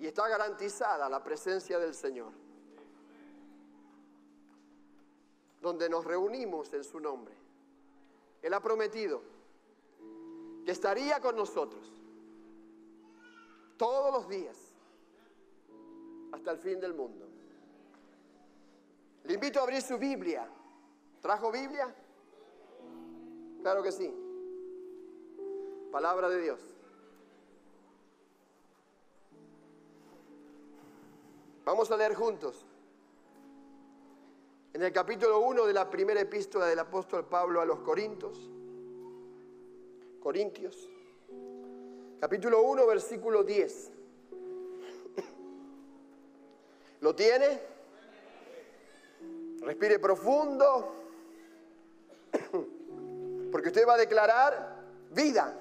y está garantizada la presencia del Señor, donde nos reunimos en su nombre. Él ha prometido que estaría con nosotros todos los días hasta el fin del mundo. Le invito a abrir su Biblia. ¿Trajo Biblia? Claro que sí. Palabra de Dios. Vamos a leer juntos. En el capítulo 1 de la primera epístola del apóstol Pablo a los Corintios. Capítulo 1, versículo 10. ¿Lo tiene? Respire profundo, porque usted va a declarar vida.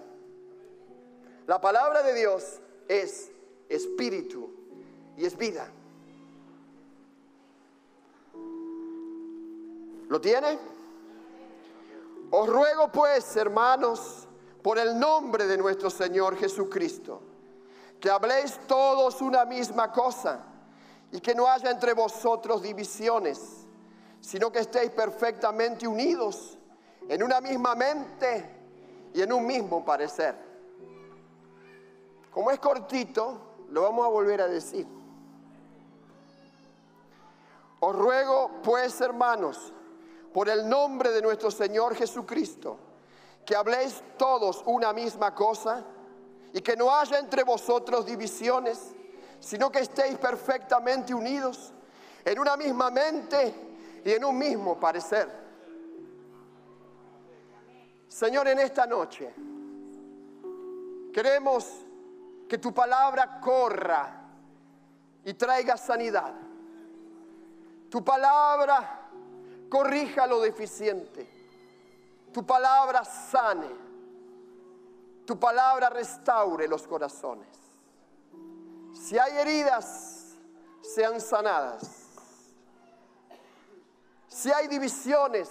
La palabra de Dios es espíritu y es vida. ¿Lo tiene? Os ruego pues, hermanos, por el nombre de nuestro Señor Jesucristo, que habléis todos una misma cosa y que no haya entre vosotros divisiones, sino que estéis perfectamente unidos en una misma mente y en un mismo parecer. Como es cortito, lo vamos a volver a decir. Os ruego pues, hermanos, por el nombre de nuestro Señor Jesucristo, que habléis todos una misma cosa y que no haya entre vosotros divisiones, sino que estéis perfectamente unidos en una misma mente y en un mismo parecer. Señor, en esta noche queremos que tu palabra corra y traiga sanidad. Tu palabra corrija lo deficiente. Tu palabra sane. Tu palabra restaure los corazones. Si hay heridas, sean sanadas. Si hay divisiones,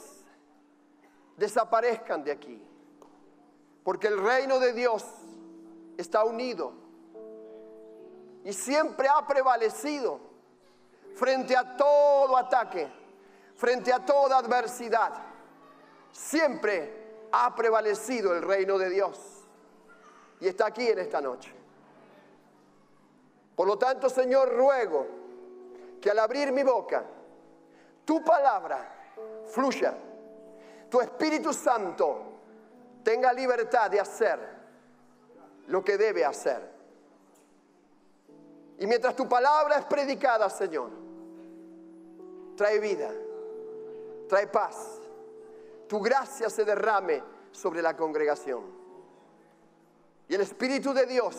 desaparezcan de aquí. Porque el reino de Dios está unido y siempre ha prevalecido frente a todo ataque, frente a toda adversidad. Siempre ha prevalecido el reino de Dios y está aquí en esta noche. Por lo tanto, Señor, ruego que al abrir mi boca, tu palabra fluya, tu Espíritu Santo tenga libertad de hacer lo que debe hacer. Y mientras tu palabra es predicada, Señor, trae vida, trae paz. Tu gracia se derrame sobre la congregación. Y el Espíritu de Dios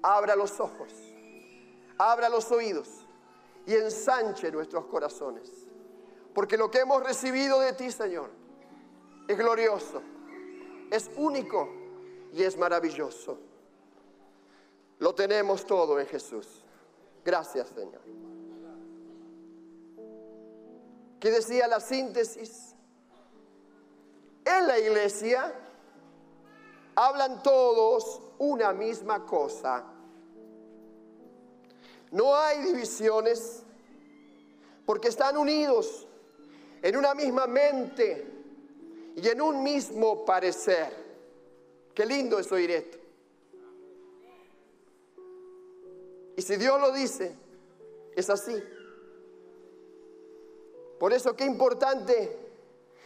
abra los ojos, abra los oídos y ensanche nuestros corazones. Porque lo que hemos recibido de ti, Señor, es glorioso, es único y es maravilloso. Lo tenemos todo en Jesús. Gracias, Señor. ¿Qué decía la síntesis? En la iglesia hablan todos una misma cosa. No hay divisiones porque están unidos en una misma mente y en un mismo parecer. Qué lindo es oír esto. Y si Dios lo dice, es así. Por eso qué importante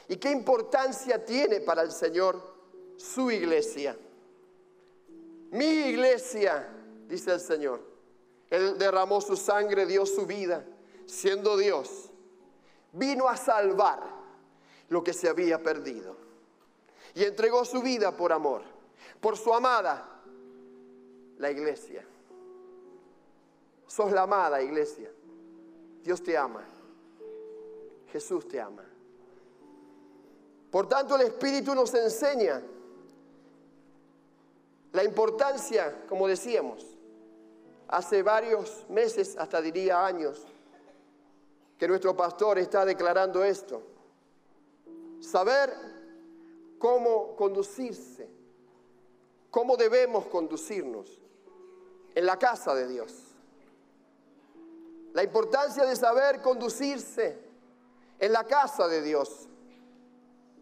y qué importancia tiene para el Señor su iglesia. Mi iglesia, dice el Señor. Él derramó su sangre, dio su vida, siendo Dios. Vino a salvar lo que se había perdido. Y entregó su vida por amor, por su amada, la iglesia. Sos la amada iglesia. Dios te ama. Jesús te ama. Por tanto, el Espíritu nos enseña la importancia, como decíamos, hace varios meses, hasta diría años, que nuestro pastor está declarando esto. Saber cómo conducirse, cómo debemos conducirnos en la casa de Dios. La importancia de saber conducirse en la casa de Dios.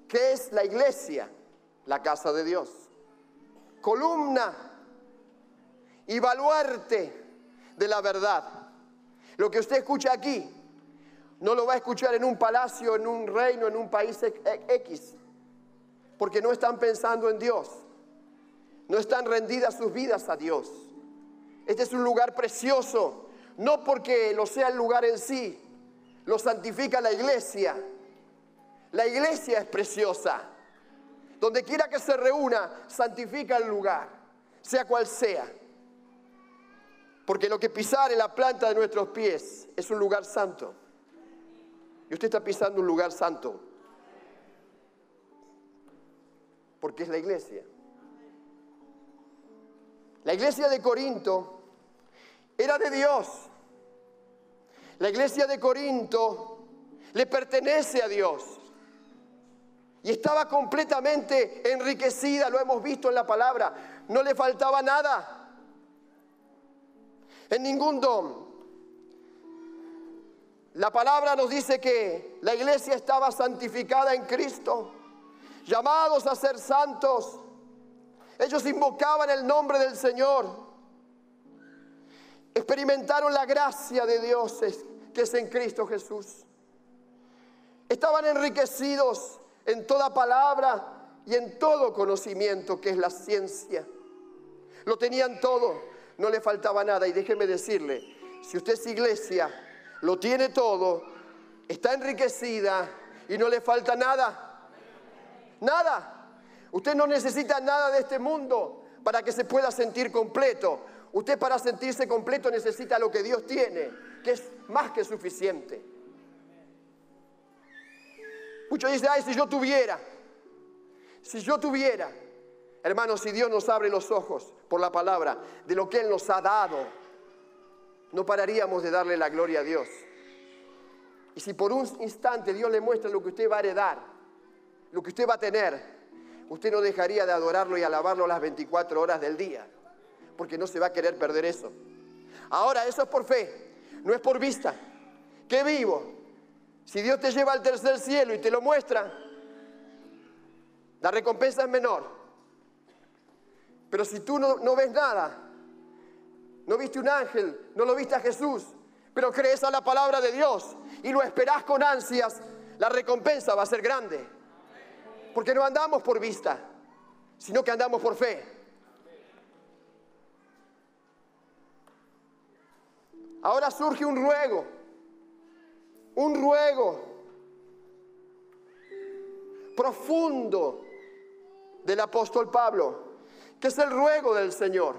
¿Qué es la iglesia? La casa de Dios. Columna y baluarte de la verdad. Lo que usted escucha aquí, no lo va a escuchar en un palacio, en un reino, en un país X. Porque no están pensando en Dios. No están rendidas sus vidas a Dios. Este es un lugar precioso. No porque lo sea el lugar en sí. Lo santifica la iglesia. La iglesia es preciosa. Donde quiera que se reúna, santifica el lugar. Sea cual sea. Porque lo que pisare la planta de nuestros pies es un lugar santo. Y usted está pisando un lugar santo. Porque es la iglesia. La iglesia de Corinto era de Dios. La iglesia de Corinto le pertenece a Dios. Y estaba completamente enriquecida, lo hemos visto en la palabra. No le faltaba nada. En ningún don. La palabra nos dice que la iglesia estaba santificada en Cristo, llamados a ser santos. Ellos invocaban el nombre del Señor. Experimentaron la gracia de Dios que es en Cristo Jesús. Estaban enriquecidos en toda palabra y en todo conocimiento que es la ciencia. Lo tenían todo, no le faltaba nada. Y déjeme decirle, si usted es iglesia, lo tiene todo, está enriquecida y no le falta nada. Nada. Usted no necesita nada de este mundo para que se pueda sentir completo. Usted para sentirse completo necesita lo que Dios tiene, que es más que suficiente. Muchos dicen, ay, si yo tuviera. Hermanos, si Dios nos abre los ojos por la palabra de lo que Él nos ha dado, no pararíamos de darle la gloria a Dios. Y si por un instante Dios le muestra lo que usted va a heredar, lo que usted va a tener, usted no dejaría de adorarlo y alabarlo las 24 horas del día, porque no se va a querer perder eso. Ahora, eso es por fe, no es por vista. ¿Qué vivo? Si Dios te lleva al tercer cielo y te lo muestra, la recompensa es menor. Pero si tú no ves nada, no viste un ángel, no lo viste a Jesús, pero crees a la palabra de Dios y lo esperás con ansias, la recompensa va a ser grande. Porque no andamos por vista, sino que andamos por fe. Ahora surge un ruego profundo del apóstol Pablo, que es el ruego del Señor.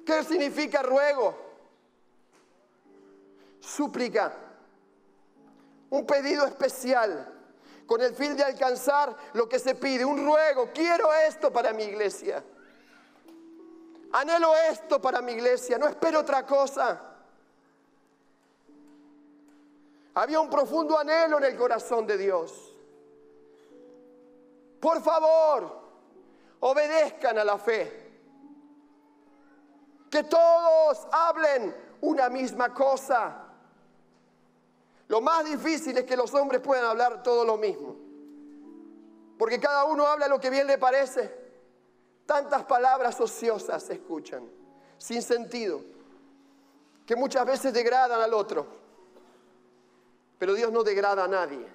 ¿Qué significa ruego? Súplica, un pedido especial con el fin de alcanzar lo que se pide, un ruego. Quiero esto para mi iglesia. Anhelo esto para mi iglesia, no espero otra cosa. Había un profundo anhelo en el corazón de Dios. Por favor, obedezcan a la fe. Que todos hablen una misma cosa. Lo más difícil es que los hombres puedan hablar todo lo mismo. Porque cada uno habla lo que bien le parece. Tantas palabras ociosas se escuchan, sin sentido, que muchas veces degradan al otro. Pero Dios no degrada a nadie.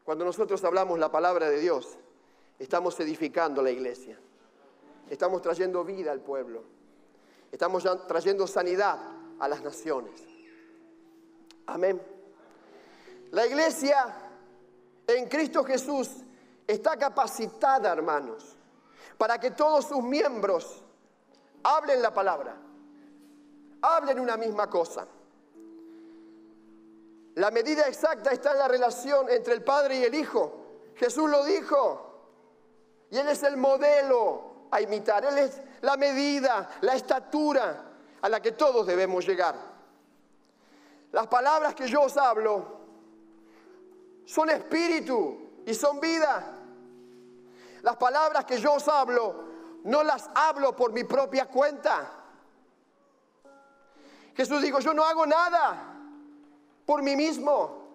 Cuando nosotros hablamos la palabra de Dios, estamos edificando la iglesia. Estamos trayendo vida al pueblo. Estamos trayendo sanidad a las naciones. Amén. La iglesia en Cristo Jesús está capacitada, hermanos, para que todos sus miembros hablen la palabra, hablen una misma cosa. La medida exacta está en la relación entre el Padre y el Hijo. Jesús lo dijo. Y Él es el modelo a imitar. Él es la medida, la estatura a la que todos debemos llegar. Las palabras que yo os hablo son espíritu y son vida. Las palabras que yo os hablo no las hablo por mi propia cuenta. Jesús dijo, yo no hago nada por mí mismo,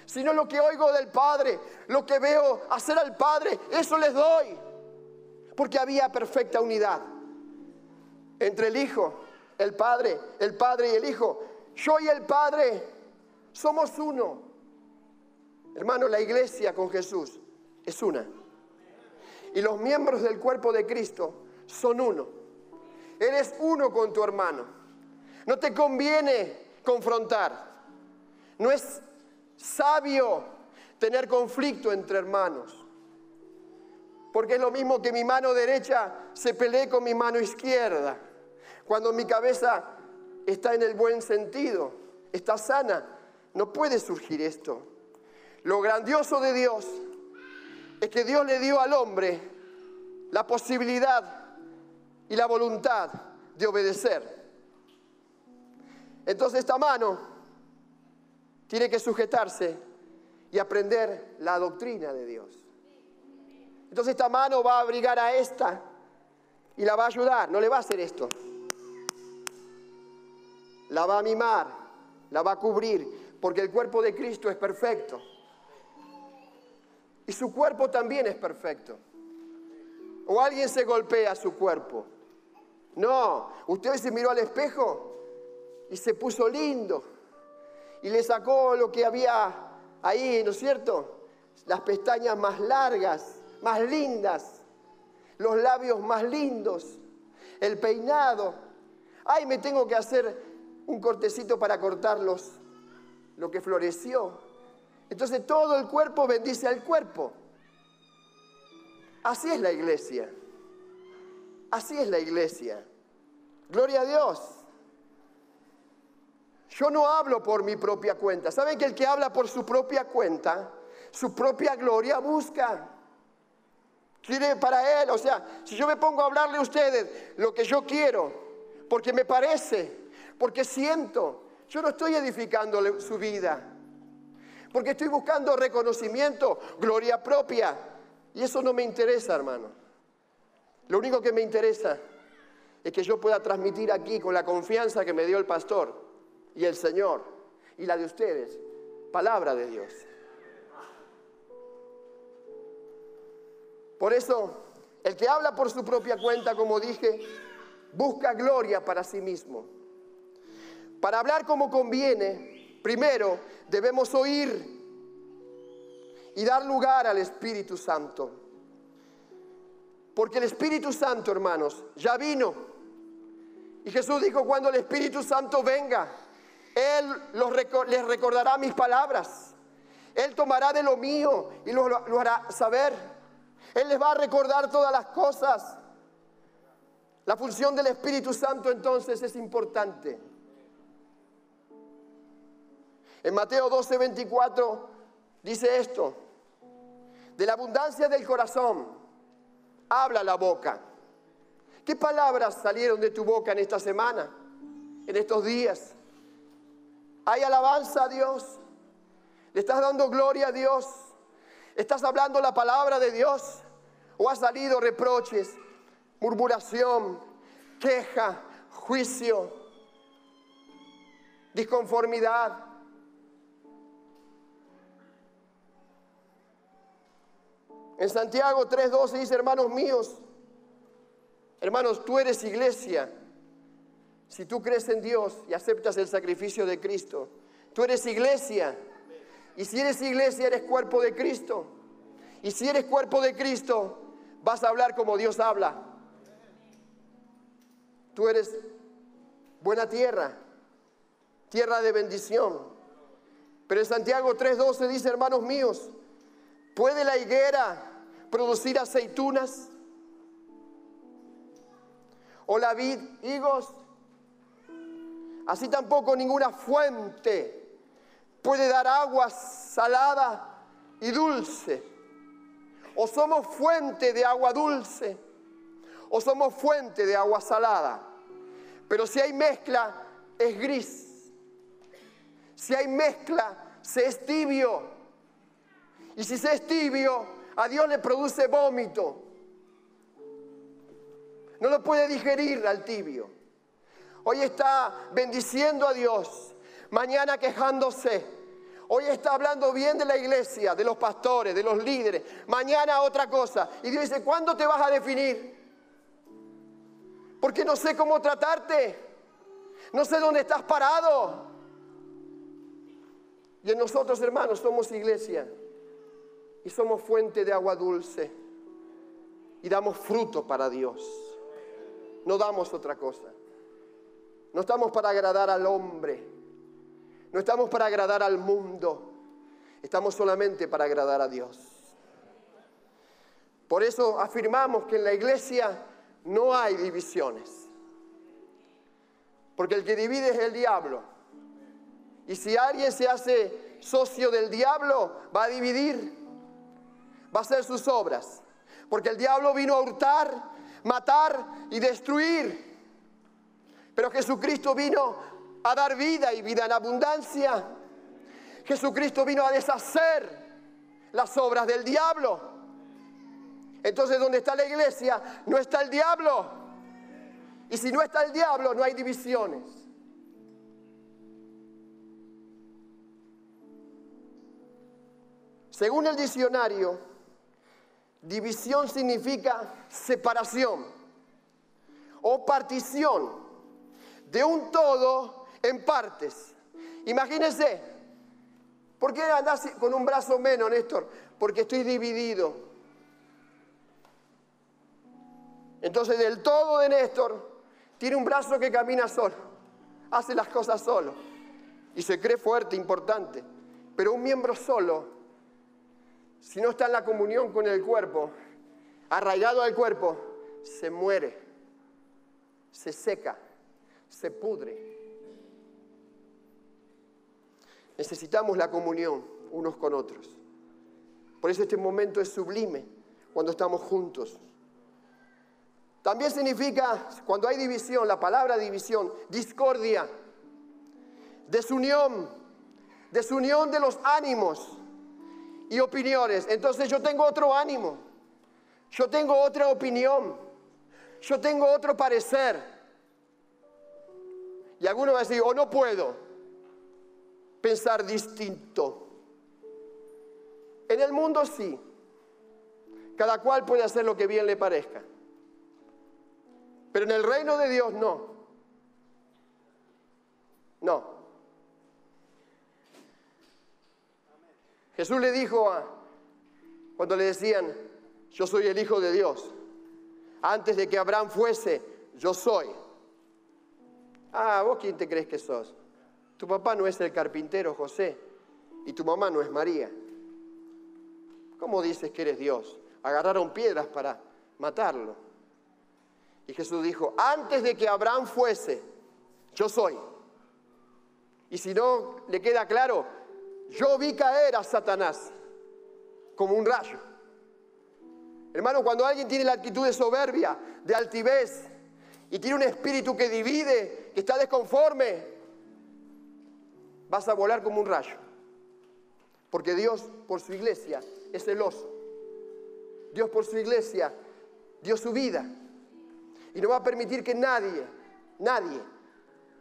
sino lo que oigo del Padre, lo que veo hacer al Padre, eso les doy. Porque había perfecta unidad entre el Hijo, el Padre y el Hijo. Yo y el Padre somos uno. Hermano, la iglesia con Jesús es una. Y los miembros del cuerpo de Cristo son uno. Eres uno con tu hermano. No te conviene confrontar. No es sabio tener conflicto entre hermanos. Porque es lo mismo que mi mano derecha se pelee con mi mano izquierda. Cuando mi cabeza está en el buen sentido, está sana, no puede surgir esto. Lo grandioso de Dios es que Dios le dio al hombre la posibilidad y la voluntad de obedecer. Entonces esta mano tiene que sujetarse y aprender la doctrina de Dios. Entonces esta mano va a abrigar a esta y la va a ayudar, no le va a hacer esto. La va a mimar, la va a cubrir, porque el cuerpo de Cristo es perfecto. Y su cuerpo también es perfecto. O alguien se golpea su cuerpo. No, usted se miró al espejo y se puso lindo. Y le sacó lo que había ahí, ¿no es cierto? Las pestañas más largas, más lindas. Los labios más lindos. El peinado. Ay, me tengo que hacer un cortecito para cortarlos. Lo que floreció. Entonces todo el cuerpo bendice al cuerpo. Así es la iglesia. Así es la iglesia. Gloria a Dios. Yo no hablo por mi propia cuenta. ¿Saben que el que habla por su propia cuenta, su propia gloria busca? Quiere para él. O sea, si yo me pongo a hablarle a ustedes lo que yo quiero, porque me parece, porque siento, yo no estoy edificándole su vida. Porque estoy buscando reconocimiento, gloria propia. Y eso no me interesa, hermano. Lo único que me interesa es que yo pueda transmitir aquí con la confianza que me dio el pastor y el Señor y la de ustedes, palabra de Dios. Por eso, el que habla por su propia cuenta, como dije, busca gloria para sí mismo. Para hablar como conviene, primero debemos oír y dar lugar al Espíritu Santo. Porque el Espíritu Santo, hermanos, ya vino. Y Jesús dijo, cuando el Espíritu Santo venga, Él les recordará mis palabras. Él tomará de lo mío y lo hará saber. Él les va a recordar todas las cosas. La función del Espíritu Santo entonces es importante. En Mateo 12:24 dice esto: de la abundancia del corazón habla la boca. ¿Qué palabras salieron de tu boca en esta semana, en estos días? ¿Hay alabanza a Dios? ¿Le estás dando gloria a Dios? ¿Estás hablando la palabra de Dios? ¿O ha salido reproches, murmuración, queja, juicio, disconformidad? En Santiago 3:12 dice, hermanos míos, hermanos, tú eres iglesia. Si tú crees en Dios y aceptas el sacrificio de Cristo, tú eres iglesia. Y si eres iglesia, eres cuerpo de Cristo. Y si eres cuerpo de Cristo, vas a hablar como Dios habla. Tú eres buena tierra, tierra de bendición. Pero en Santiago 3:12 dice, hermanos míos, ¿puede la higuera producir aceitunas? ¿O la vid higos? Así tampoco ninguna fuente puede dar agua salada y dulce. O somos fuente de agua dulce, o somos fuente de agua salada. Pero si hay mezcla, es gris. Si hay mezcla, se es tibio. Y si se es tibio, a Dios le produce vómito. No lo puede digerir al tibio. Hoy está bendiciendo a Dios, mañana quejándose. Hoy está hablando bien de la iglesia, de los pastores, de los líderes. Mañana otra cosa. Y Dios dice, ¿cuándo te vas a definir? Porque no sé cómo tratarte. No sé dónde estás parado. Y en nosotros, hermanos, somos iglesia. Y somos fuente de agua dulce. Y damos fruto para Dios. No damos otra cosa. No estamos para agradar al hombre. No estamos para agradar al mundo. Estamos solamente para agradar a Dios. Por eso afirmamos que en la iglesia no hay divisiones. Porque el que divide es el diablo. Y si alguien se hace socio del diablo, va a dividir. Va a hacer sus obras. Porque el diablo vino a hurtar, matar y destruir. Pero Jesucristo vino a dar vida y vida en abundancia. Jesucristo vino a deshacer las obras del diablo. Entonces, donde está la iglesia, no está el diablo. Y si no está el diablo, no hay divisiones. Según el diccionario, división significa separación o partición de un todo en partes. Imagínense, ¿por qué andás con un brazo menos, Néstor? Porque estoy dividido. Entonces, del todo de Néstor, tiene un brazo que camina solo, hace las cosas solo y se cree fuerte, importante. Pero un miembro solo, si no está en la comunión con el cuerpo, arraigado al cuerpo, se muere, se seca, se pudre. Necesitamos la comunión unos con otros. Por eso este momento es sublime, cuando estamos juntos. También significa, cuando hay división, la palabra división, discordia, desunión de los ánimos y opiniones. Entonces yo tengo otro ánimo, yo tengo otra opinión, yo tengo otro parecer. Y algunos van a decir, no puedo pensar distinto. En el mundo sí, cada cual puede hacer lo que bien le parezca. Pero en el reino de Dios no. No. Jesús le dijo cuando le decían, yo soy el Hijo de Dios. Antes de que Abraham fuese, yo soy. ¿Vos quién te crees que sos? Tu papá no es el carpintero José y tu mamá no es María. ¿Cómo dices que eres Dios? Agarraron piedras para matarlo. Y Jesús dijo, antes de que Abraham fuese, yo soy. Y si no le queda claro, yo vi caer a Satanás como un rayo. Hermano, cuando alguien tiene la actitud de soberbia, de altivez, y tiene un espíritu que divide, que está desconforme, vas a volar como un rayo. Porque Dios por su iglesia es celoso. Dios por su iglesia dio su vida. Y no va a permitir que nadie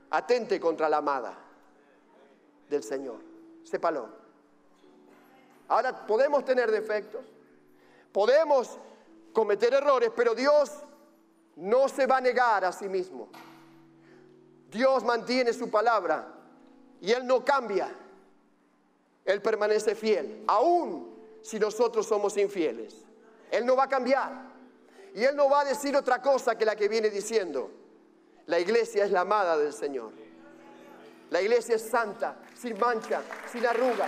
atente contra la amada del Señor. Sépalo. Ahora podemos tener defectos, podemos cometer errores, pero Dios no se va a negar a sí mismo. Dios mantiene su palabra y Él no cambia. Él permanece fiel, aun si nosotros somos infieles. Él no va a cambiar. Y Él no va a decir otra cosa que la que viene diciendo. La iglesia es la amada del Señor. La iglesia es santa, sin mancha, sin arruga.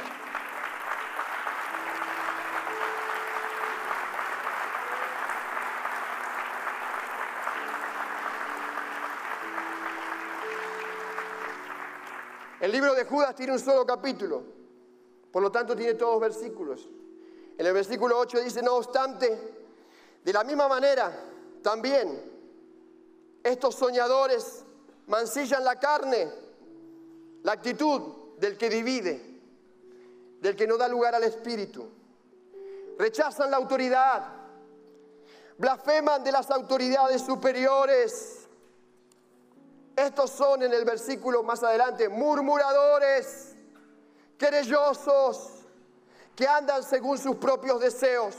El libro de Judas tiene un solo capítulo, por lo tanto tiene todos versículos. En el versículo 8 dice, no obstante, de la misma manera, también, estos soñadores mancillan la carne, la actitud del que divide, del que no da lugar al espíritu. Rechazan la autoridad, blasfeman de las autoridades superiores. Estos son, en el versículo más adelante, murmuradores, querellosos, que andan según sus propios deseos,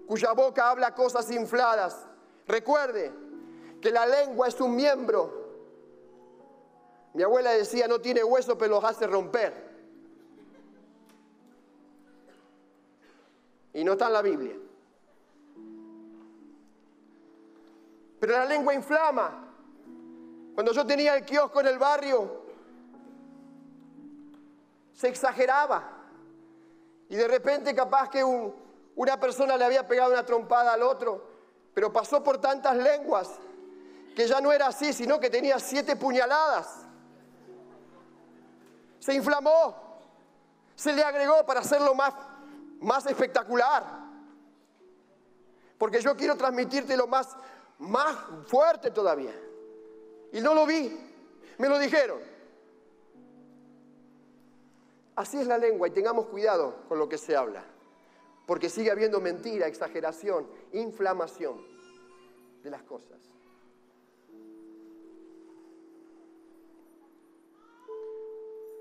cuya boca habla cosas infladas. Recuerde que la lengua es un miembro. Mi abuela decía, no tiene hueso, pero los hace romper. Y no está en la Biblia. Pero la lengua inflama. Cuando yo tenía el kiosco en el barrio, se exageraba. Y de repente capaz que una persona le había pegado una trompada al otro, pero pasó por tantas lenguas que ya no era así, sino que tenía 7 puñaladas. Se inflamó. Se le agregó para hacerlo más espectacular. Porque yo quiero transmitirte lo más fuerte todavía. Y no lo vi, me lo dijeron. Así es la lengua, y tengamos cuidado con lo que se habla, porque sigue habiendo mentira, exageración, inflamación de las cosas.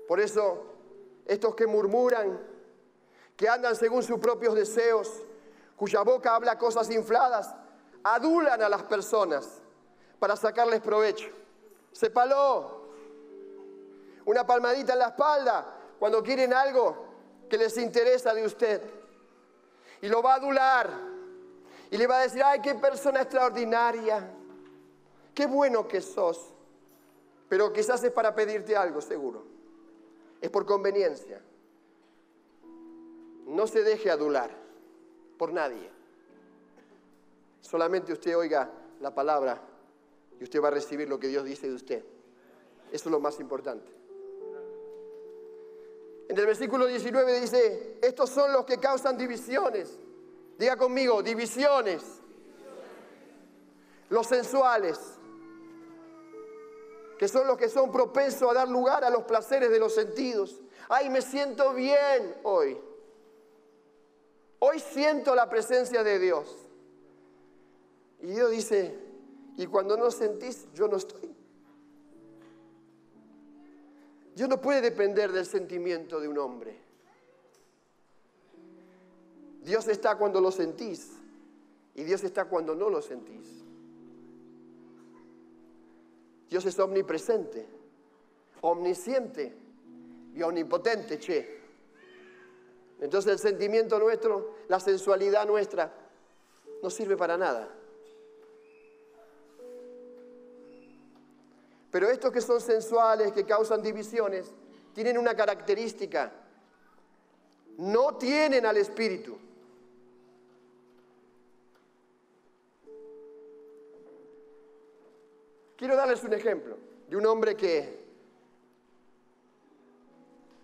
Por eso, estos que murmuran, que andan según sus propios deseos, cuya boca habla cosas infladas, adulan a las personas para sacarles provecho. Sépalo. Una palmadita en la espalda cuando quieren algo que les interesa de usted. Y lo va a adular. Y le va a decir, ay, qué persona extraordinaria. Qué bueno que sos. Pero quizás es para pedirte algo, seguro. Es por conveniencia. No se deje adular por nadie. Solamente usted oiga la palabra y usted va a recibir lo que Dios dice de usted. Eso es lo más importante. En el versículo 19 dice, estos son los que causan divisiones. Diga conmigo, divisiones. Los sensuales, que son los que son propensos a dar lugar a los placeres de los sentidos. Ay, me siento bien hoy. Hoy siento la presencia de Dios. Y Dios dice, y cuando no sentís, yo no estoy. Dios no puede depender del sentimiento de un hombre. Dios está cuando lo sentís y Dios está cuando no lo sentís. Dios es omnipresente, omnisciente y omnipotente, che. Entonces el sentimiento nuestro, la sensualidad nuestra, no sirve para nada. Pero estos que son sensuales, que causan divisiones, tienen una característica. No tienen al Espíritu. Quiero darles un ejemplo de un hombre que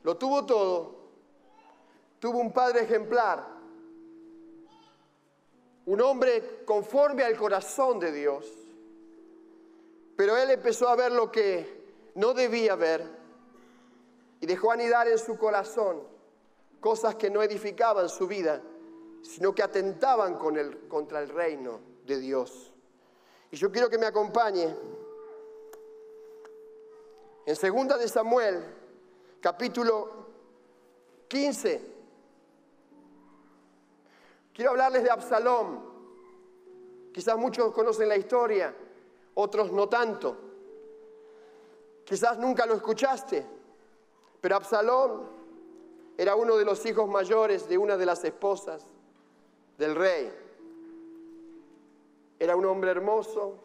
lo tuvo todo, tuvo un padre ejemplar, un hombre conforme al corazón de Dios. Pero él empezó a ver lo que no debía ver y dejó anidar en su corazón cosas que no edificaban su vida, sino que atentaban contra el reino de Dios. Y yo quiero que me acompañe en 2 de Samuel, capítulo 15. Quiero hablarles de Absalón. Quizás muchos conocen la historia, otros no tanto. Quizás nunca lo escuchaste, pero Absalón era uno de los hijos mayores de una de las esposas del rey. Era un hombre hermoso.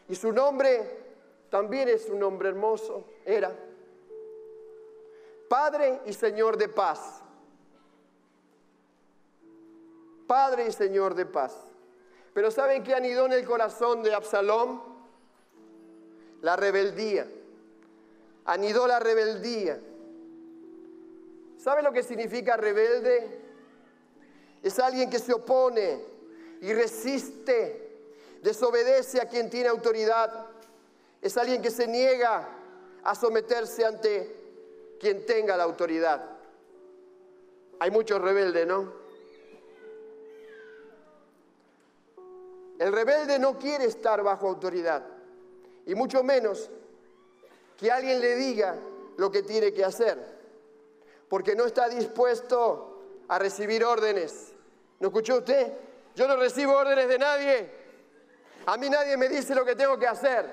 Y su nombre también es un nombre hermoso. Era Padre y Señor de paz. Padre y Señor de paz. Pero ¿saben qué anidó en el corazón de Absalón? La rebeldía. Anidó la rebeldía. ¿Sabe lo que significa rebelde? Es alguien que se opone y resiste, desobedece a quien tiene autoridad. Es alguien que se niega a someterse ante quien tenga la autoridad. Hay muchos rebeldes, ¿no? El rebelde no quiere estar bajo autoridad, y mucho menos que alguien le diga lo que tiene que hacer, porque no está dispuesto a recibir órdenes. ¿No escuchó usted? Yo no recibo órdenes de nadie. A mí nadie me dice lo que tengo que hacer.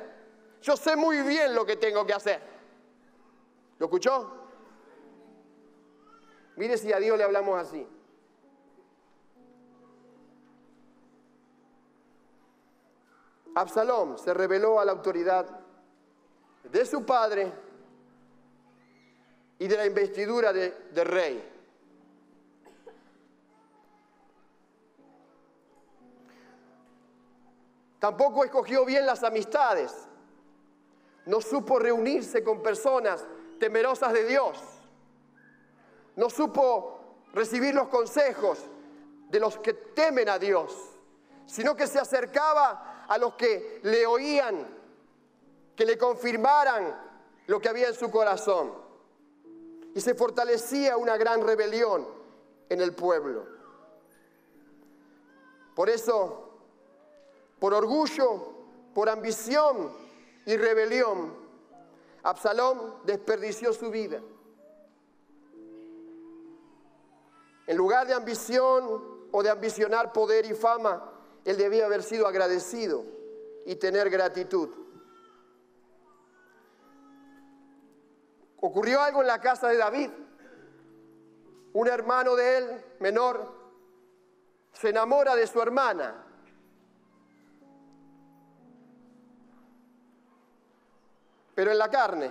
Yo sé muy bien lo que tengo que hacer. ¿Lo escuchó? Mire si a Dios le hablamos así. Absalón se rebeló a la autoridad de su padre y de la investidura de rey. Tampoco escogió bien las amistades. No supo reunirse con personas temerosas de Dios. No supo recibir los consejos de los que temen a Dios, sino que se acercaba a los que le oían, que le confirmaran lo que había en su corazón. Y se fortalecía una gran rebelión en el pueblo. Por eso, por orgullo, por ambición y rebelión, Absalón desperdició su vida. En lugar de ambición o de ambicionar poder y fama, él debía haber sido agradecido y tener gratitud. Ocurrió algo en la casa de David. Un hermano de él, menor, se enamora de su hermana. Pero en la carne,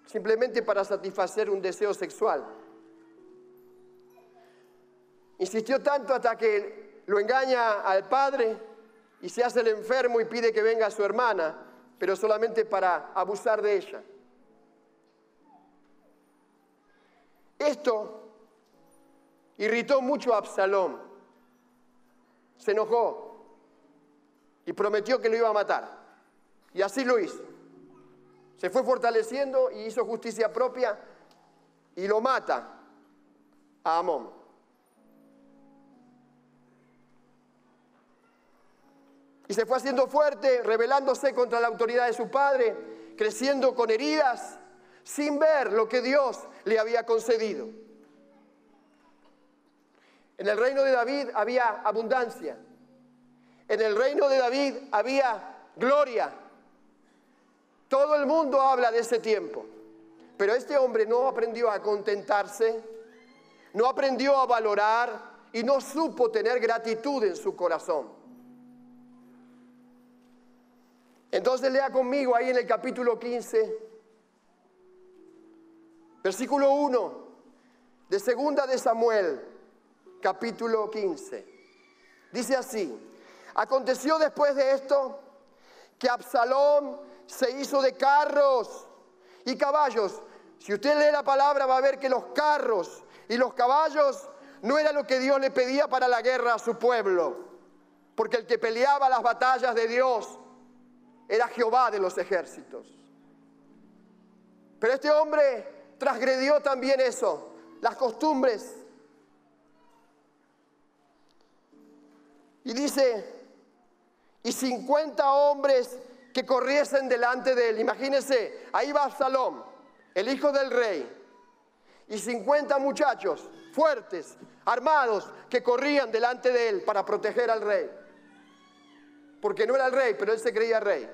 simplemente para satisfacer un deseo sexual. Insistió tanto hasta que lo engaña al padre y se hace el enfermo y pide que venga su hermana, pero solamente para abusar de ella. Esto irritó mucho a Absalón. Se enojó y prometió que lo iba a matar. Y así lo hizo. Se fue fortaleciendo y hizo justicia propia y lo mata a Amón. Y se fue haciendo fuerte, rebelándose contra la autoridad de su padre, creciendo con heridas, sin ver lo que Dios le había concedido. En el reino de David había abundancia. En el reino de David había gloria. Todo el mundo habla de ese tiempo. Pero este hombre no aprendió a contentarse, no aprendió a valorar y no supo tener gratitud en su corazón. Entonces lea conmigo ahí en el capítulo 15, versículo 1 de Segunda de Samuel, capítulo 15. Dice así: aconteció después de esto que Absalón se hizo de carros y caballos. Si usted lee la palabra va a ver que los carros y los caballos no era lo que Dios le pedía para la guerra a su pueblo, porque el que peleaba las batallas de Dios era Jehová de los ejércitos. Pero este hombre transgredió también eso, las costumbres. Y dice, y 50 hombres que corriesen delante de él. Imagínense, ahí va Absalón, el hijo del rey, y 50 muchachos fuertes, armados, que corrían delante de él para proteger al rey. Porque no era el rey, pero él se creía rey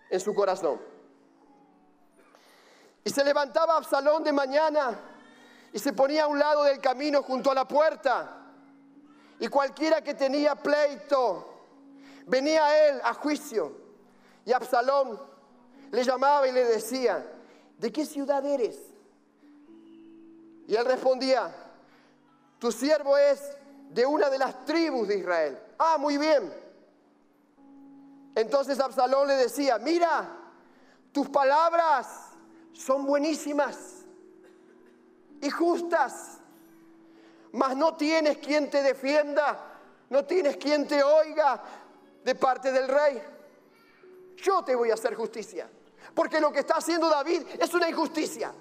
en su corazón. Y se levantaba Absalón de mañana y se ponía a un lado del camino junto a la puerta. Y cualquiera que tenía pleito venía a él a juicio. Y Absalón le llamaba y le decía: ¿de qué ciudad eres? Y él respondía: tu siervo es de una de las tribus de Israel. Ah, muy bien. Entonces Absalón le decía: mira, tus palabras son buenísimas y justas, mas no tienes quien te defienda, no tienes quien te oiga de parte del rey. Yo te voy a hacer justicia, porque lo que está haciendo David es una injusticia.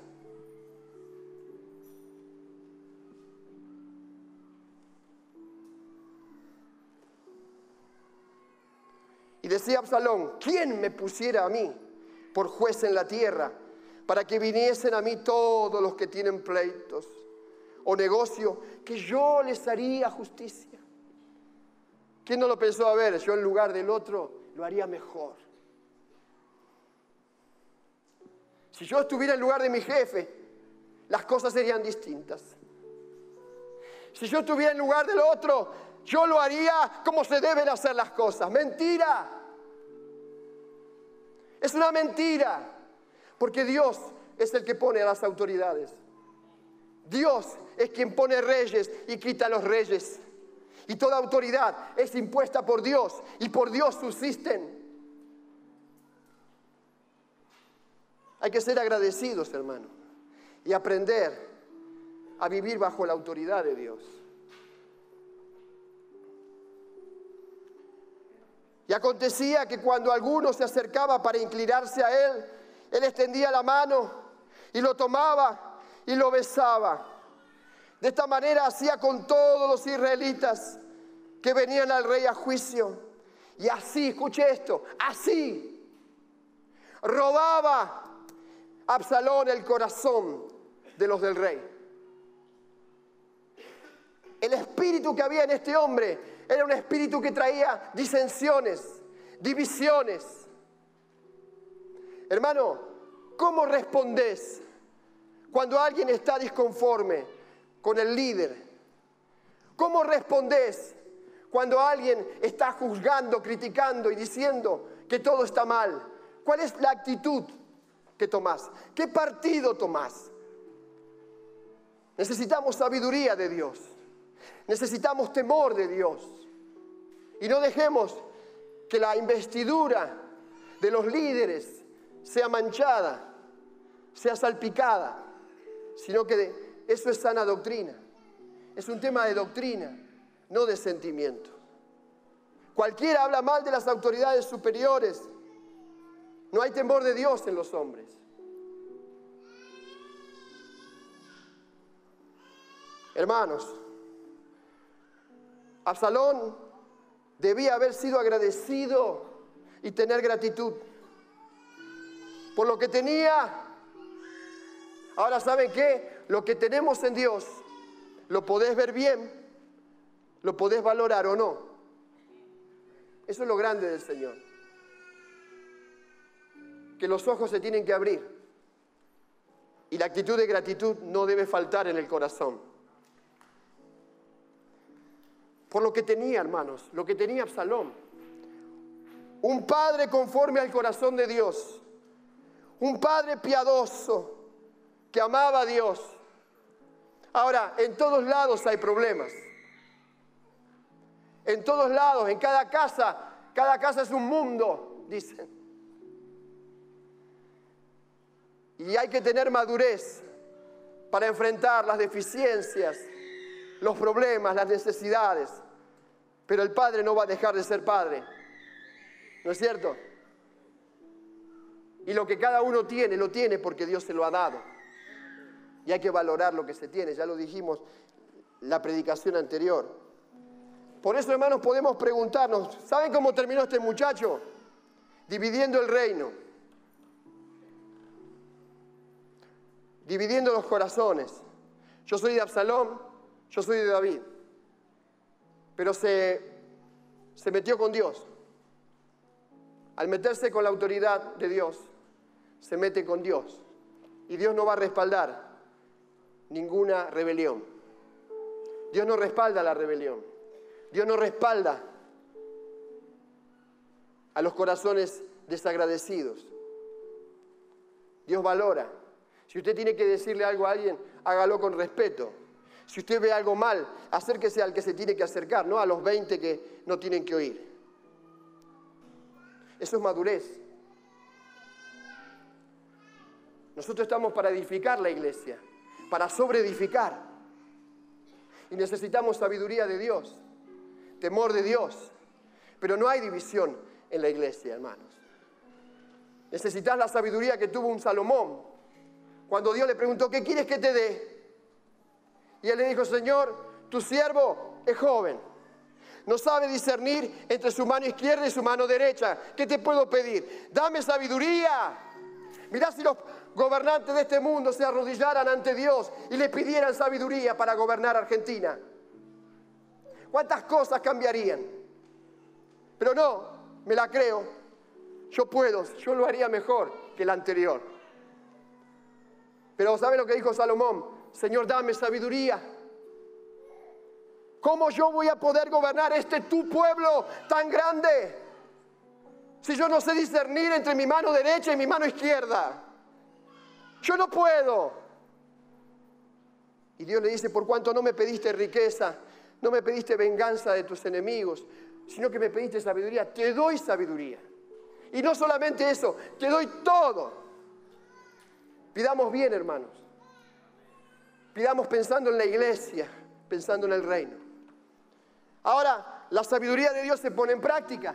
Y decía Absalón: ¿quién me pusiera a mí por juez en la tierra, para que viniesen a mí todos los que tienen pleitos o negocio, que yo les haría justicia? ¿Quién no lo pensó? A ver, yo en lugar del otro lo haría mejor. Si yo estuviera en lugar de mi jefe, las cosas serían distintas. Si yo estuviera en lugar del otro, yo lo haría como se deben hacer las cosas. ¡Mentira! Es una mentira. Porque Dios es el que pone a las autoridades. Dios es quien pone reyes y quita a los reyes. Y toda autoridad es impuesta por Dios y por Dios subsisten. Hay que ser agradecidos, hermano, y aprender a vivir bajo la autoridad de Dios. Y acontecía que cuando alguno se acercaba para inclinarse a él, él extendía la mano y lo tomaba y lo besaba. De esta manera hacía con todos los israelitas que venían al rey a juicio. Y así, escuche esto, así robaba Absalón el corazón de los del rey. El espíritu que había en este hombre era un espíritu que traía disensiones, divisiones. Hermano, ¿cómo respondés cuando alguien está disconforme con el líder? ¿Cómo respondés cuando alguien está juzgando, criticando y diciendo que todo está mal? ¿Cuál es la actitud que tomás? ¿Qué partido tomás? Necesitamos sabiduría de Dios. Necesitamos temor de Dios. Y no dejemos que la investidura de los líderes sea manchada, sea salpicada, sino que eso es sana doctrina. Es un tema de doctrina, no de sentimiento. Cualquiera habla mal de las autoridades superiores. No hay temor de Dios en los hombres. Hermanos, Absalón debía haber sido agradecido y tener gratitud por lo que tenía. Ahora, ¿saben qué? Lo que tenemos en Dios, lo podés ver bien, lo podés valorar o no. Eso es lo grande del Señor. Que los ojos se tienen que abrir. Y la actitud de gratitud no debe faltar en el corazón. Por lo que tenía, hermanos, lo que tenía Absalón. Un padre conforme al corazón de Dios. Un padre piadoso que amaba a Dios. Ahora, en todos lados hay problemas. En todos lados, en cada casa es un mundo, dicen. Y hay que tener madurez para enfrentar las deficiencias, los problemas, las necesidades. Pero el padre no va a dejar de ser padre. ¿No es cierto? Y lo que cada uno tiene, lo tiene porque Dios se lo ha dado. Y hay que valorar lo que se tiene. Ya lo dijimos en la predicación anterior. Por eso, hermanos, podemos preguntarnos, ¿saben cómo terminó este muchacho? Dividiendo el reino. Dividiendo los corazones. Yo soy de Absalón, yo soy de David. Pero se metió con Dios. Al meterse con la autoridad de Dios, se mete con Dios. Y Dios no va a respaldar ninguna rebelión. Dios no respalda la rebelión. Dios no respalda a los corazones desagradecidos. Dios valora. Si usted tiene que decirle algo a alguien, hágalo con respeto. Si usted ve algo mal, acérquese al que se tiene que acercar, no a los 20 que no tienen que oír. Eso es madurez. Nosotros estamos para edificar la iglesia, para sobreedificar. Y necesitamos sabiduría de Dios, temor de Dios. Pero no hay división en la iglesia, hermanos. Necesitas la sabiduría que tuvo un Salomón. Cuando Dios le preguntó, ¿qué quieres que te dé? Y él le dijo, Señor, tu siervo es joven. no sabe discernir entre su mano izquierda y su mano derecha. ¿Qué te puedo pedir? Dame sabiduría. Mirá si los gobernantes de este mundo se arrodillaran ante Dios y le pidieran sabiduría para gobernar Argentina. ¿Cuántas cosas cambiarían? Pero no, me la creo. Yo puedo, yo lo haría mejor que el anterior. Pero ¿sabe lo que dijo Salomón? Señor, dame sabiduría. ¿Cómo yo voy a poder gobernar tu pueblo tan grande si yo no sé discernir entre mi mano derecha y mi mano izquierda? Yo no puedo. Y Dios le dice, por cuanto no me pediste riqueza, no me pediste venganza de tus enemigos, sino que me pediste sabiduría, te doy sabiduría. Y no solamente eso, te doy todo. Pidamos bien, hermanos. Pidamos pensando en la iglesia, pensando en el reino. Ahora, la sabiduría de Dios se pone en práctica.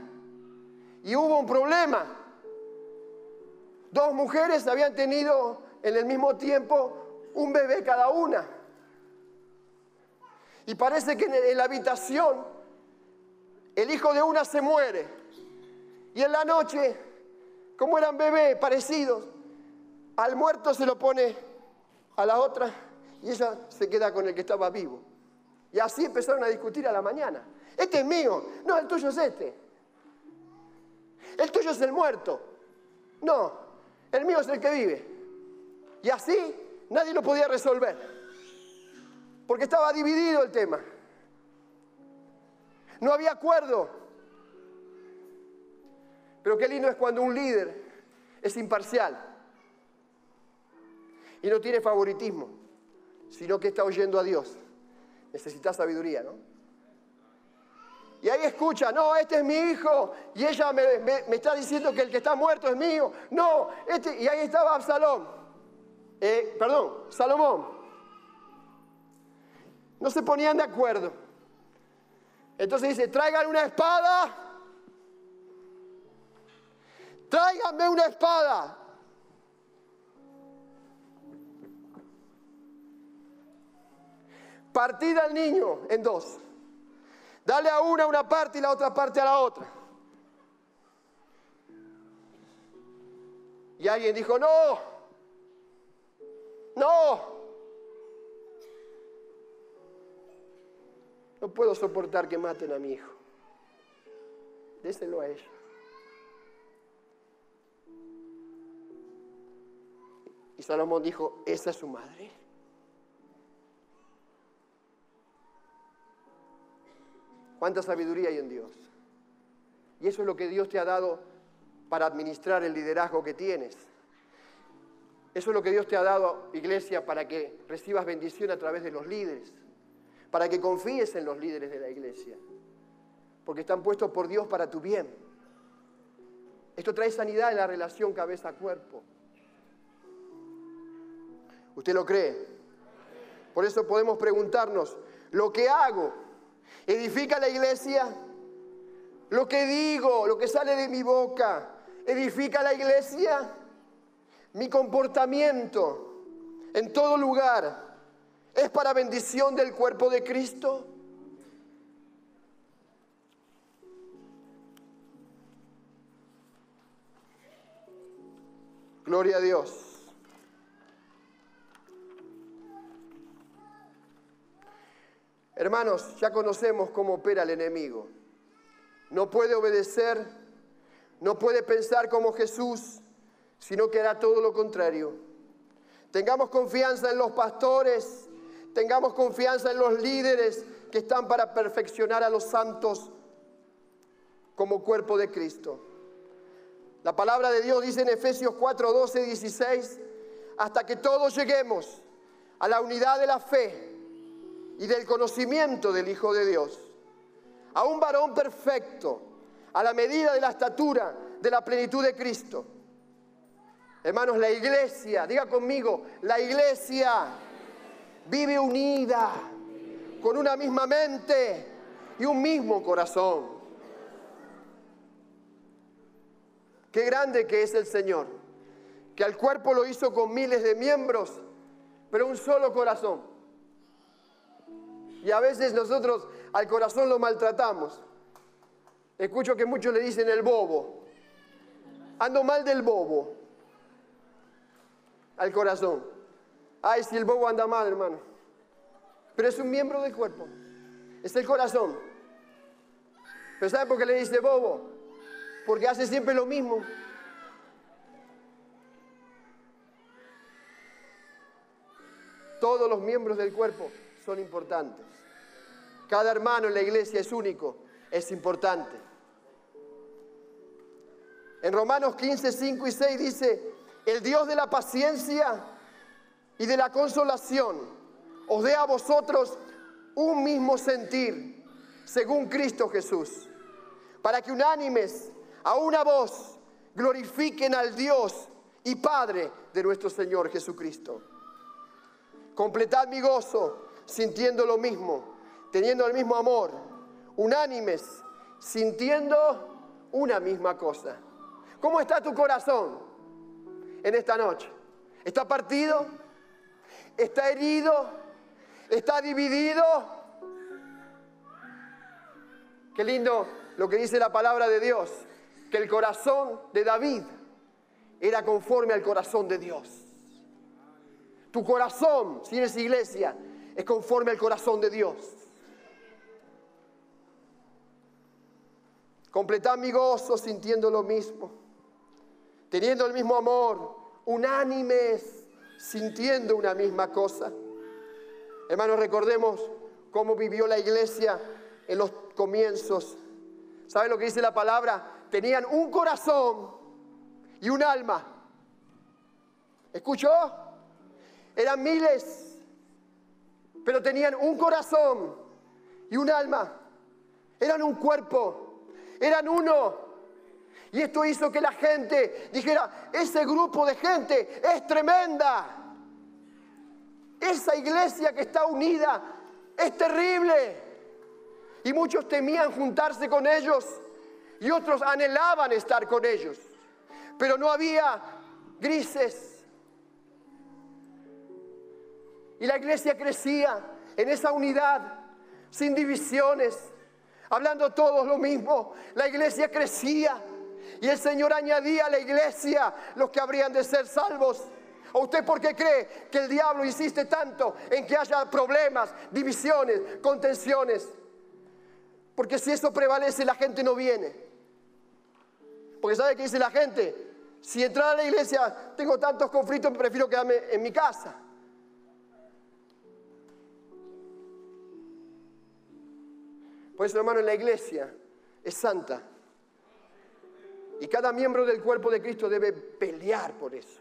Y hubo un problema. Dos mujeres habían tenido en el mismo tiempo un bebé cada una. Y parece que en la habitación el hijo de una se muere. Y en la noche, como eran bebés parecidos, al muerto se lo pone a la otra y ella se queda con el que estaba vivo. Y así empezaron a discutir a la mañana. Este es mío. No, el tuyo es este. El tuyo es el muerto. No, el mío es el que vive. Y así nadie lo podía resolver. Porque estaba dividido el tema. No había acuerdo. Pero qué lindo es cuando un líder es imparcial. Y no tiene favoritismo, sino que está oyendo a Dios. Necesita sabiduría, ¿no? Y ahí escucha, no, este es mi hijo, y ella me está diciendo que el que está muerto es mío. No, y ahí estaba Salomón. No se ponían de acuerdo. Entonces dice, traigan una espada. Tráiganme una espada. Partid al niño en dos. Dale a una parte y la otra parte a la otra. Y alguien dijo, no. No puedo soportar que maten a mi hijo. Déselo a ella. Y Salomón dijo, esa es su madre. ¿Cuánta sabiduría hay en Dios? Y eso es lo que Dios te ha dado para administrar el liderazgo que tienes. Eso es lo que Dios te ha dado, iglesia, para que recibas bendición a través de los líderes. Para que confíes en los líderes de la iglesia. Porque están puestos por Dios para tu bien. Esto trae sanidad en la relación cabeza-cuerpo. ¿Usted lo cree? Por eso podemos preguntarnos, ¿lo que hago edifica la iglesia? Lo que digo, lo que sale de mi boca, ¿edifica la iglesia? Mi comportamiento en todo lugar es para bendición del cuerpo de Cristo. Gloria a Dios. Hermanos, ya conocemos cómo opera el enemigo. No puede obedecer, no puede pensar como Jesús, sino que hará todo lo contrario. Tengamos confianza en los pastores, tengamos confianza en los líderes que están para perfeccionar a los santos como cuerpo de Cristo. La palabra de Dios dice en Efesios 4, 12, 16, hasta que todos lleguemos a la unidad de la fe y del conocimiento del Hijo de Dios, a un varón perfecto, a la medida de la estatura de la plenitud de Cristo. Hermanos, la iglesia, diga conmigo, la iglesia vive unida, con una misma mente y un mismo corazón. Qué grande que es el Señor, que al cuerpo lo hizo con miles de miembros, pero un solo corazón. Y a veces nosotros Al corazón lo maltratamos. Escucho que muchos le dicen el bobo. Ando mal del bobo. Al corazón. Ay, si el bobo anda mal, hermano. Pero es un miembro del cuerpo. Es el corazón. ¿Pero sabe por qué le dice bobo? Porque hace siempre lo mismo. Todos los miembros del cuerpo son importantes. Cada hermano en la iglesia es único, es importante. En Romanos 15, 5 y 6 dice: el Dios de la paciencia y de la consolación os dé a vosotros un mismo sentir, según Cristo Jesús, para que unánimes a una voz glorifiquen al Dios y Padre de nuestro Señor Jesucristo. Completad mi gozo, sintiendo lo mismo, teniendo el mismo amor, unánimes, sintiendo una misma cosa. ¿Cómo está tu corazón en esta noche? ¿Está partido? ¿Está herido? ¿Está dividido? Qué lindo lo que dice la palabra de Dios, que el corazón de David era conforme al corazón de Dios. Tu corazón, si eres iglesia, es conforme al corazón de Dios. Completad mi gozo sintiendo lo mismo, teniendo el mismo amor, unánimes, sintiendo una misma cosa. Hermanos, recordemos cómo vivió la iglesia en los comienzos. ¿Saben lo que dice la palabra? Tenían un corazón y un alma. ¿Escuchó? Eran miles, pero tenían un corazón y un alma. Eran un cuerpo, eran uno. Y esto hizo que la gente dijera: ese grupo de gente es tremenda. Esa iglesia que está unida es terrible. Y muchos temían juntarse con ellos y otros anhelaban estar con ellos. Pero no había grises. Y la iglesia crecía en esa unidad, sin divisiones, hablando todos lo mismo. La iglesia crecía y el Señor añadía a la iglesia los que habrían de ser salvos. ¿O usted por qué cree que el diablo insiste tanto en que haya problemas, divisiones, contenciones? Porque si eso prevalece, la gente no viene. Porque ¿sabe qué dice la gente? Si entrar a la iglesia tengo tantos conflictos, prefiero quedarme en mi casa. Por eso, hermano, en la iglesia es santa. Y cada miembro del cuerpo de Cristo debe pelear por eso.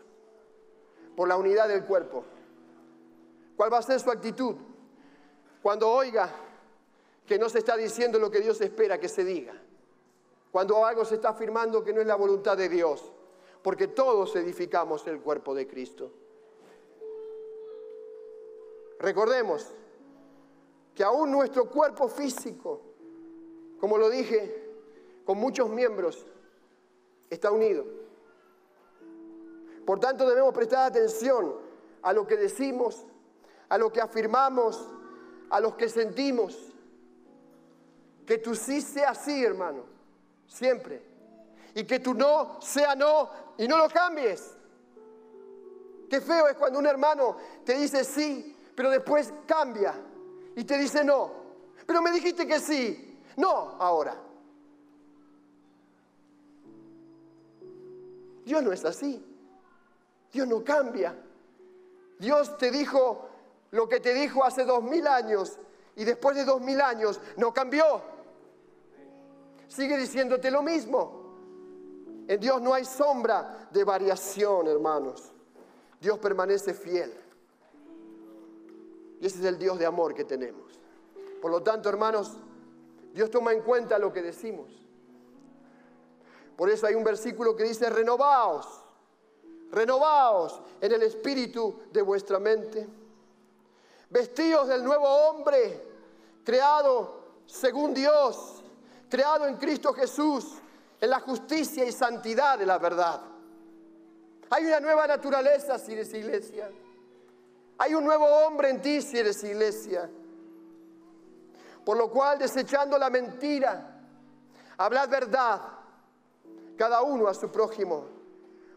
Por la unidad del cuerpo. ¿Cuál va a ser su actitud cuando oiga que no se está diciendo lo que Dios espera que se diga? Cuando algo se está afirmando que no es la voluntad de Dios. Porque todos edificamos el cuerpo de Cristo. Recordemos que aún nuestro cuerpo físico, como lo dije, con muchos miembros, está unido. Por tanto, debemos prestar atención a lo que decimos, a lo que afirmamos, a lo que sentimos. Que tu sí sea sí, hermano, siempre. Y que tu no sea no y no lo cambies. Qué feo es cuando un hermano te dice sí, pero después cambia y te dice no. Pero me dijiste que sí. No, ahora. Dios no es así. Dios no cambia. Dios te dijo lo que te dijo hace 2000 años y después de 2000 años no cambió. Sigue diciéndote lo mismo. En Dios no hay sombra de variación, hermanos. Dios permanece fiel. Y ese es el Dios de amor que tenemos. Por lo tanto, hermanos, Dios toma en cuenta lo que decimos. Por eso hay un versículo que dice: renovaos, renovaos en el espíritu de vuestra mente. Vestíos del nuevo hombre, creado según Dios, creado en Cristo Jesús, en la justicia y santidad de la verdad. Hay una nueva naturaleza si eres iglesia. Hay un nuevo hombre en ti si eres iglesia. Por lo cual, desechando la mentira, hablad verdad, cada uno a su prójimo,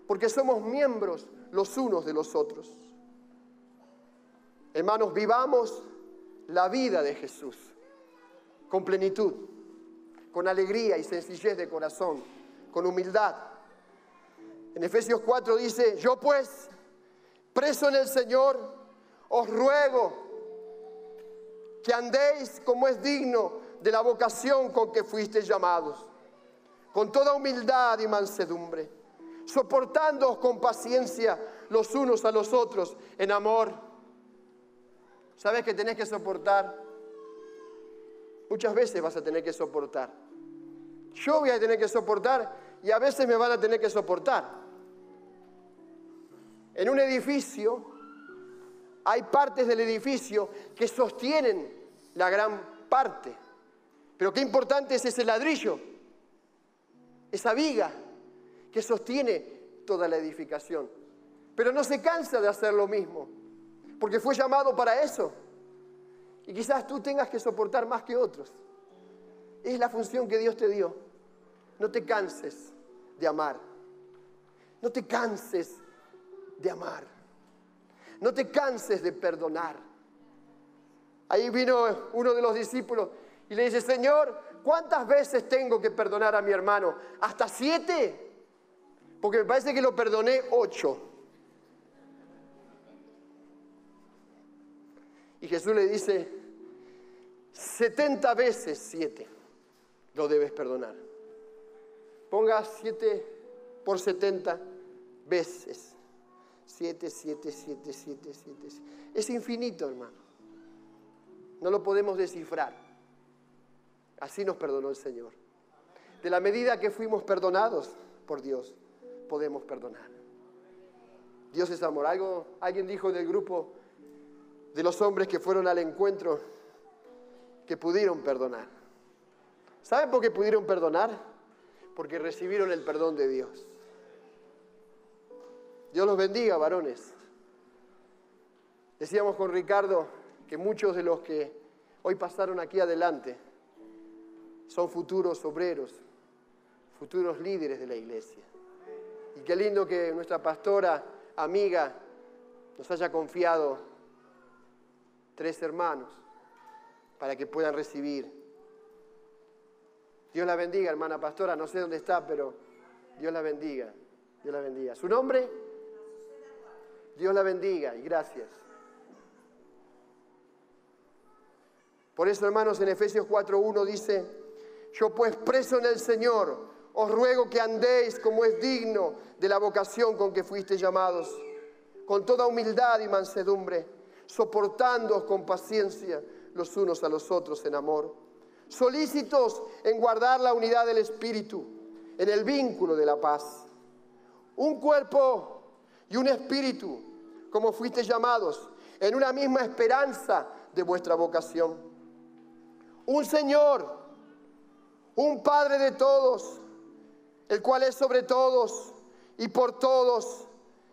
porque somos miembros los unos de los otros. Hermanos, vivamos la vida de Jesús con plenitud, con alegría y sencillez de corazón, con humildad. En Efesios 4 dice: yo pues, preso en el Señor, os ruego que andéis como es digno de la vocación con que fuisteis llamados, con toda humildad y mansedumbre, soportándoos con paciencia los unos a los otros en amor. ¿Sabes que tenés que soportar? Muchas veces vas a tener que soportar. Yo voy a tener que soportar y a veces me van a tener que soportar. En un edificio hay partes del edificio que sostienen la gran parte. Pero qué importante es ese ladrillo, esa viga que sostiene toda la edificación. Pero no se cansa de hacer lo mismo, porque fue llamado para eso. Y quizás tú tengas que soportar más que otros. Es la función que Dios te dio. No te canses de amar. No te canses de amar. No te canses de perdonar. Ahí vino uno de los discípulos y le dice: Señor, ¿cuántas veces tengo que perdonar a mi hermano? ¿Hasta 7? Porque me parece que lo perdoné 8. Y Jesús le dice: 70 veces 7 lo debes perdonar. Ponga 7 por 70 veces. 7, 7, 7, 7, 7. Es infinito, hermano. No lo podemos descifrar. Así nos perdonó el Señor. De la medida que fuimos perdonados por Dios, podemos perdonar. Dios es amor. Alguien dijo del grupo de los hombres que fueron al encuentro que pudieron perdonar. ¿Saben por qué pudieron perdonar? Porque recibieron el perdón de Dios. Dios los bendiga, varones. Decíamos con Ricardo que muchos de los que hoy pasaron aquí adelante son futuros obreros, futuros líderes de la iglesia. Y qué lindo que nuestra pastora, amiga, nos haya confiado 3 hermanos para que puedan recibir. Dios la bendiga, hermana pastora. No sé dónde está, pero Dios la bendiga. Dios la bendiga. ¿Su nombre? Dios la bendiga y gracias. Por eso, hermanos, en Efesios 4:1 dice: yo pues, preso en el Señor, os ruego que andéis como es digno de la vocación con que fuisteis llamados, con toda humildad y mansedumbre, soportándoos con paciencia los unos a los otros en amor, solícitos en guardar la unidad del Espíritu, en el vínculo de la paz. Un cuerpo y un espíritu, como fuisteis llamados, en una misma esperanza de vuestra vocación. Un Señor, un Padre de todos, el cual es sobre todos y por todos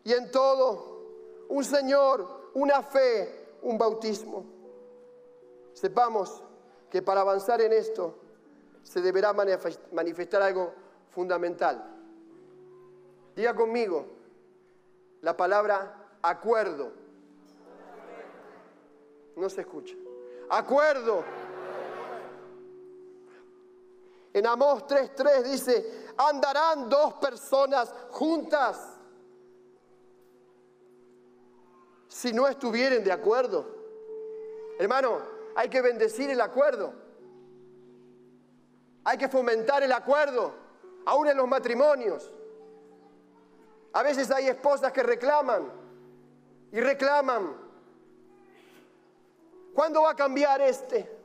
y en todo. Un Señor, una fe, un bautismo. Sepamos que para avanzar en esto se deberá manifestar algo fundamental. Diga conmigo la palabra acuerdo. No se escucha. Acuerdo. En Amós 3:3 dice: andarán 2 personas juntas si no estuvieren de acuerdo. Hermano, hay que bendecir el acuerdo. Hay que fomentar el acuerdo, aún en los matrimonios. A veces hay esposas que reclaman y reclaman. ¿Cuándo va a cambiar este?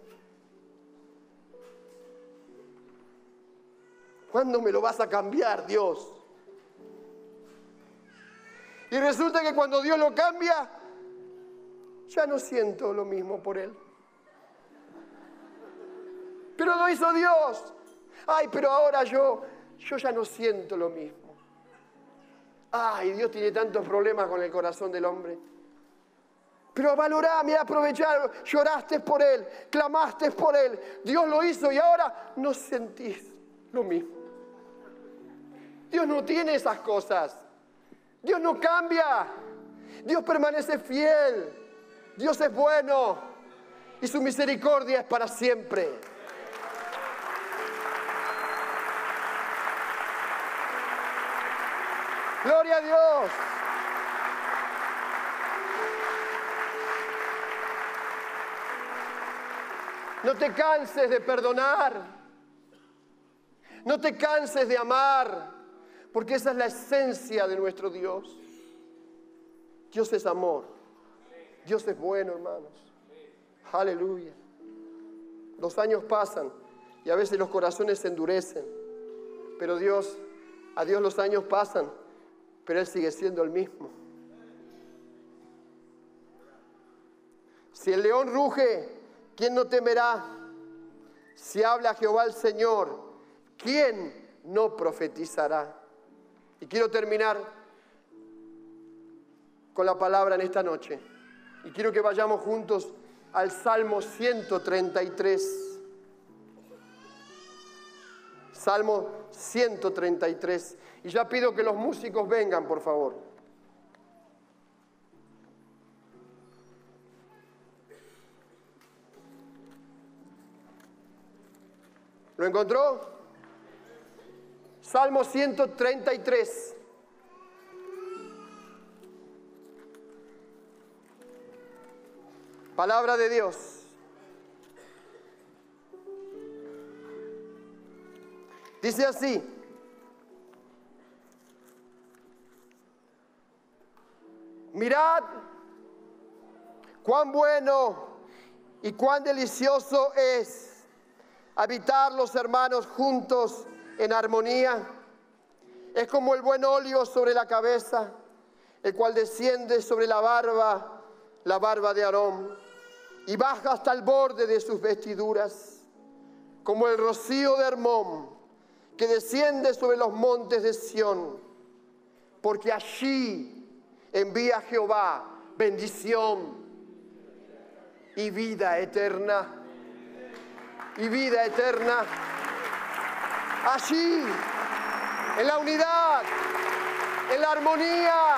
¿Cuándo me lo vas a cambiar, Dios? Y resulta que cuando Dios lo cambia, ya no siento lo mismo por él. Pero lo hizo Dios. Ay, pero ahora yo ya no siento lo mismo. Ay, Dios tiene tantos problemas con el corazón del hombre. Pero valorá, mira, aprovechar, lloraste por él, clamaste por él, Dios lo hizo y ahora no sentís lo mismo. Dios no tiene esas cosas. Dios no cambia. Dios permanece fiel. Dios es bueno y su misericordia es para siempre. Gloria a Dios. No te canses de perdonar. No te canses de amar, porque esa es la esencia de nuestro Dios. Dios es amor. Dios es bueno, hermanos. Aleluya. Los años pasan y a veces los corazones se endurecen. Pero a Dios los años pasan, pero Él sigue siendo el mismo. Si el león ruge, ¿quién no temerá? Si habla Jehová el Señor, ¿quién no profetizará? Y quiero terminar con la palabra en esta noche. Y quiero que vayamos juntos al Salmo 133. Salmo 133. Y ya pido que los músicos vengan, por favor. ¿Lo encontró? Salmo 133. Palabra de Dios. Dice así: mirad cuán bueno y cuán delicioso es habitar los hermanos juntos en armonía. Es como el buen óleo sobre la cabeza, el cual desciende sobre la barba de Aarón, y baja hasta el borde de sus vestiduras, como el rocío de Hermón, que desciende sobre los montes de Sión, porque allí envía Jehová bendición y vida eterna. Y vida eterna. Allí, en la unidad, en la armonía,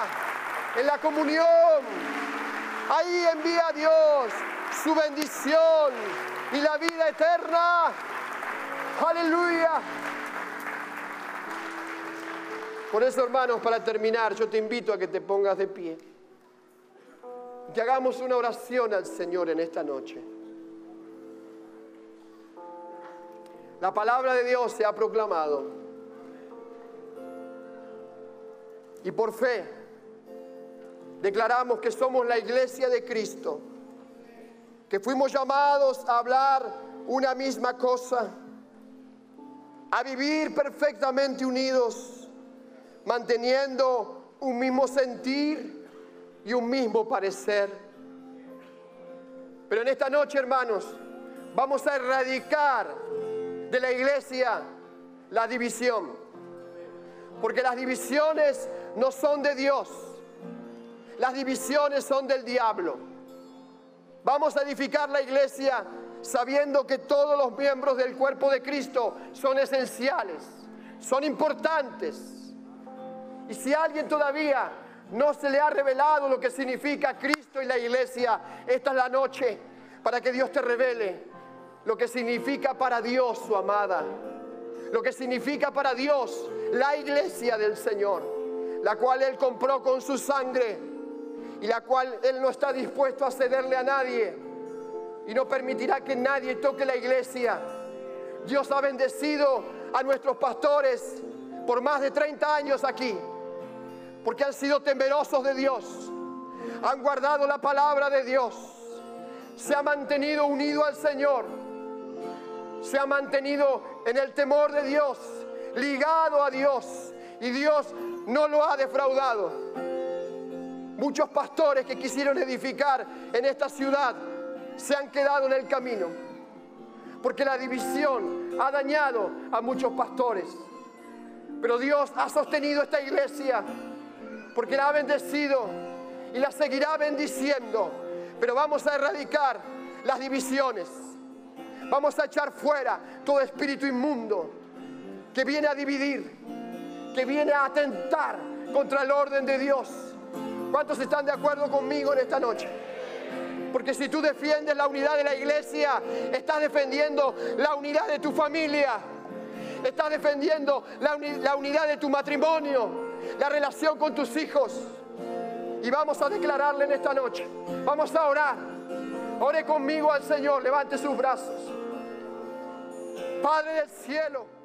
en la comunión, ahí envía Dios su bendición y la vida eterna. Aleluya. Por eso, hermanos, para terminar, yo te invito a que te pongas de pie, que hagamos una oración al Señor en esta noche. La palabra de Dios se ha proclamado. Y por fe declaramos que somos la iglesia de Cristo, que fuimos llamados a hablar una misma cosa, a vivir perfectamente unidos, manteniendo un mismo sentir y un mismo parecer. Pero en esta noche, hermanos, vamos a erradicar de la iglesia la división, porque las divisiones no son de Dios, las divisiones son del diablo. Vamos a edificar la iglesia sabiendo que todos los miembros del cuerpo de Cristo son esenciales, son importantes. Y si a alguien todavía no se le ha revelado lo que significa Cristo y la iglesia, esta es la noche para que Dios te revele lo que significa para Dios su amada, lo que significa para Dios la iglesia del Señor, la cual Él compró con su sangre y la cual Él no está dispuesto a cederle a nadie y no permitirá que nadie toque la iglesia. Dios ha bendecido a nuestros pastores por más de 30 años aquí, porque han sido temerosos de Dios, han guardado la palabra de Dios, se ha mantenido unido al Señor, se ha mantenido en el temor de Dios, ligado a Dios, y Dios no lo ha defraudado. Muchos pastores que quisieron edificar en esta ciudad se han quedado en el camino, porque la división ha dañado a muchos pastores. Pero Dios ha sostenido esta iglesia, porque la ha bendecido y la seguirá bendiciendo, Pero vamos a erradicar las divisiones. Vamos a echar fuera todo espíritu inmundo que viene a dividir, que viene a atentar contra el orden de Dios. ¿Cuántos están de acuerdo conmigo en esta noche? Porque si tú defiendes la unidad de la iglesia, estás defendiendo la unidad de tu familia, estás defendiendo la unidad de tu matrimonio, la relación con tus hijos. Y vamos a declararle en esta noche, vamos a orar. Ore conmigo al Señor, levante sus brazos. Padre del cielo,